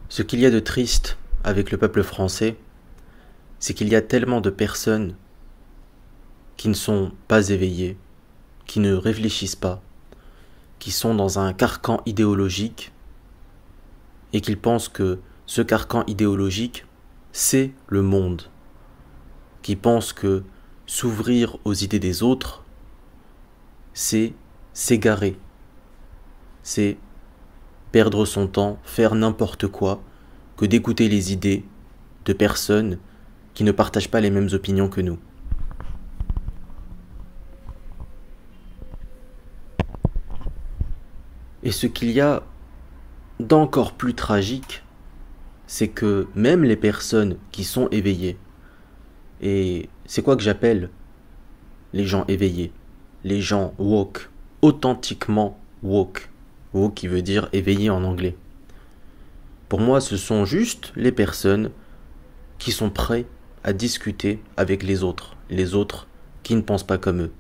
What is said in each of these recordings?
Ce qu'il y a de triste avec le peuple français, c'est qu'il y a tellement de personnes qui ne sont pas éveillées, qui ne réfléchissent pas, qui sont dans un carcan idéologique et qu'ils pensent que ce carcan idéologique, c'est le monde, qui pensent que s'ouvrir aux idées des autres, c'est s'égarer, c'est perdre son temps, faire n'importe quoi, que d'écouter les idées de personnes qui ne partagent pas les mêmes opinions que nous. Et ce qu'il y a d'encore plus tragique, c'est que même les personnes qui sont éveillées, et c'est quoi que j'appelle les gens éveillés, les gens woke, authentiquement woke, woke qui veut dire éveillé en anglais. Pour moi, ce sont juste les personnes qui sont prêts à discuter avec les autres qui ne pensent pas comme eux.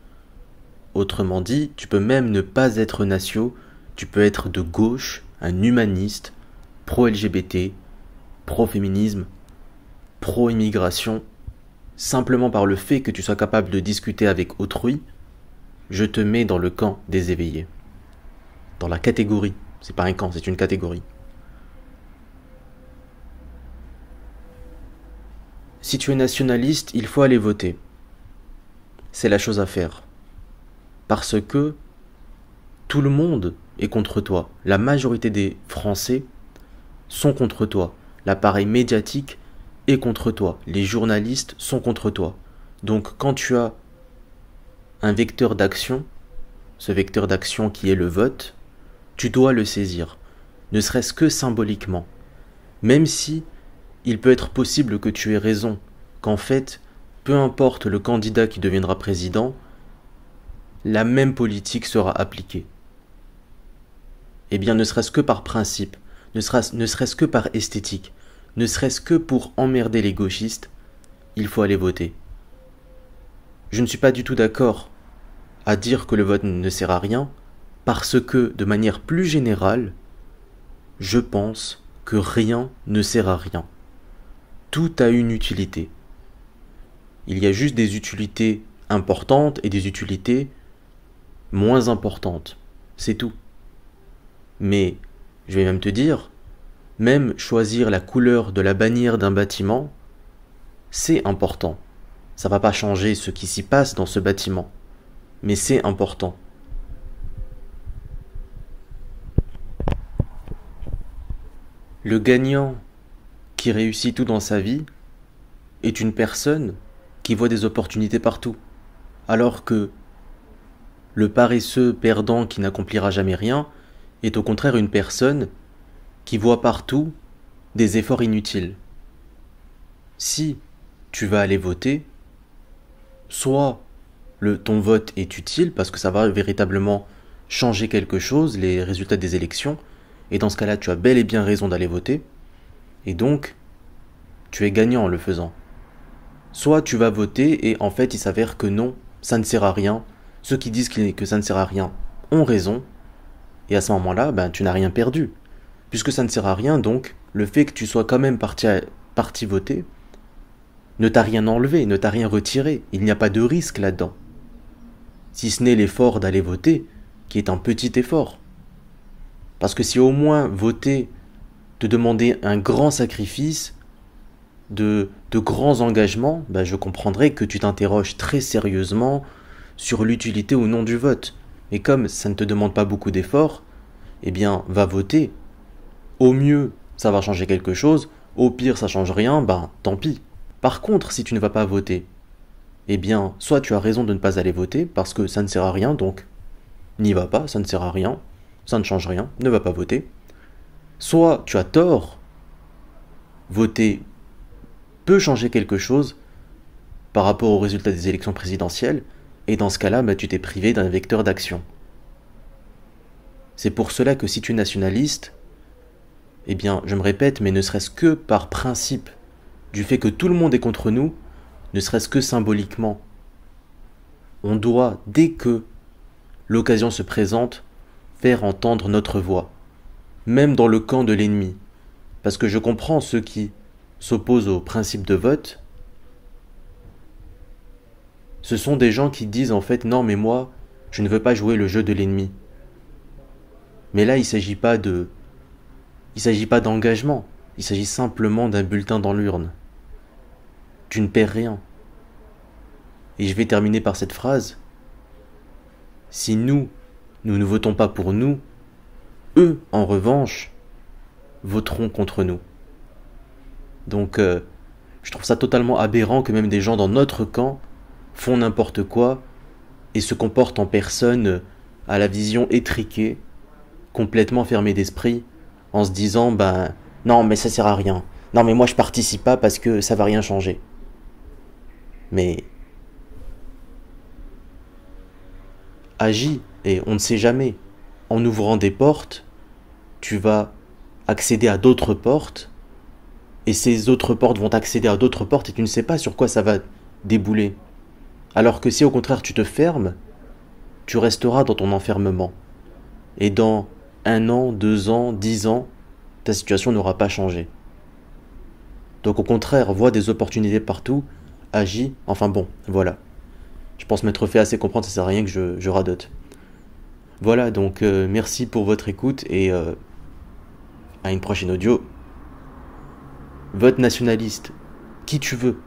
Autrement dit, tu peux même ne pas être nationaux, tu peux être de gauche, un humaniste, pro-LGBT, pro-féminisme, pro-immigration. Simplement par le fait que tu sois capable de discuter avec autrui, je te mets dans le camp des éveillés. Dans la catégorie. C'est pas un camp, c'est une catégorie. Si tu es nationaliste, il faut aller voter. C'est la chose à faire. Parce que tout le monde est contre toi. La majorité des Français sont contre toi. L'appareil médiatique est contre toi. Les journalistes sont contre toi. Donc quand tu as un vecteur d'action, ce vecteur d'action qui est le vote, tu dois le saisir, ne serait-ce que symboliquement. Même si il peut être possible que tu aies raison, qu'en fait, peu importe le candidat qui deviendra président, la même politique sera appliquée. Eh bien, ne serait-ce que par principe, ne serait-ce que par esthétique, ne serait-ce que pour emmerder les gauchistes, il faut aller voter. Je ne suis pas du tout d'accord à dire que le vote ne sert à rien, parce que, de manière plus générale, je pense que rien ne sert à rien. Tout a une utilité. Il y a juste des utilités importantes et des utilités moins importantes. C'est tout. Mais, je vais même te dire, même choisir la couleur de la bannière d'un bâtiment, c'est important. Ça va pas changer ce qui s'y passe dans ce bâtiment. Mais c'est important. Le gagnant qui réussit tout dans sa vie est une personne qui voit des opportunités partout. Alors que le paresseux perdant qui n'accomplira jamais rien est au contraire une personne qui voit partout des efforts inutiles. Si tu vas aller voter, soit ton vote est utile parce que ça va véritablement changer quelque chose, les résultats des élections, et dans ce cas-là, tu as bel et bien raison d'aller voter, et donc, tu es gagnant en le faisant. Soit tu vas voter et en fait, il s'avère que non, ça ne sert à rien. Ceux qui disent que ça ne sert à rien ont raison, et à ce moment-là, tu n'as rien perdu. Puisque ça ne sert à rien, donc, le fait que tu sois quand même parti voter ne t'a rien enlevé, ne t'a rien retiré. Il n'y a pas de risque là-dedans. Si ce n'est l'effort d'aller voter, qui est un petit effort. Parce que si au moins voter te demandait un grand sacrifice, de grands engagements, je comprendrais que tu t'interroges très sérieusement sur l'utilité ou non du vote. Et comme ça ne te demande pas beaucoup d'efforts, eh bien, va voter. Au mieux, ça va changer quelque chose, au pire, ça change rien, tant pis. Par contre, si tu ne vas pas voter, eh bien, soit tu as raison de ne pas aller voter, parce que ça ne sert à rien, donc n'y va pas, ça ne sert à rien, ça ne change rien, ne va pas voter. Soit tu as tort, voter peut changer quelque chose par rapport aux résultats des élections présidentielles, et dans ce cas-là, tu t'es privé d'un vecteur d'action. C'est pour cela que si tu es nationaliste, eh bien, je me répète, mais ne serait-ce que par principe, du fait que tout le monde est contre nous, ne serait-ce que symboliquement, on doit, dès que l'occasion se présente, faire entendre notre voix, même dans le camp de l'ennemi. Parce que je comprends ceux qui s'opposent au principe de vote. Ce sont des gens qui disent en fait non mais moi, je ne veux pas jouer le jeu de l'ennemi. Mais là, il s'agit pas d'engagement. Il s'agit simplement d'un bulletin dans l'urne. Tu ne perds rien. Et je vais terminer par cette phrase. Si nous ne votons pas pour nous, eux, en revanche, voteront contre nous. Donc, je trouve ça totalement aberrant que même des gens dans notre camp font n'importe quoi et se comportent en personne à la vision étriquée, complètement fermée d'esprit, en se disant ben non mais ça sert à rien. Non mais moi je participe pas parce que ça va rien changer. Mais agis et on ne sait jamais. En ouvrant des portes, tu vas accéder à d'autres portes et ces autres portes vont accéder à d'autres portes et tu ne sais pas sur quoi ça va débouler. Alors que si au contraire tu te fermes, tu resteras dans ton enfermement. Et dans 1 an, 2 ans, 10 ans, ta situation n'aura pas changé. Donc au contraire, vois des opportunités partout, agis, enfin bon, voilà. Je pense m'être fait assez comprendre, ça sert à rien que je radote. Voilà, donc merci pour votre écoute et à une prochaine audio. Vote nationaliste, qui tu veux.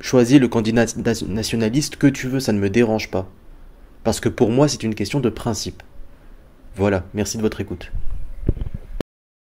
Choisis le candidat nationaliste que tu veux, ça ne me dérange pas. Parce que pour moi, c'est une question de principe. Voilà, merci de votre écoute.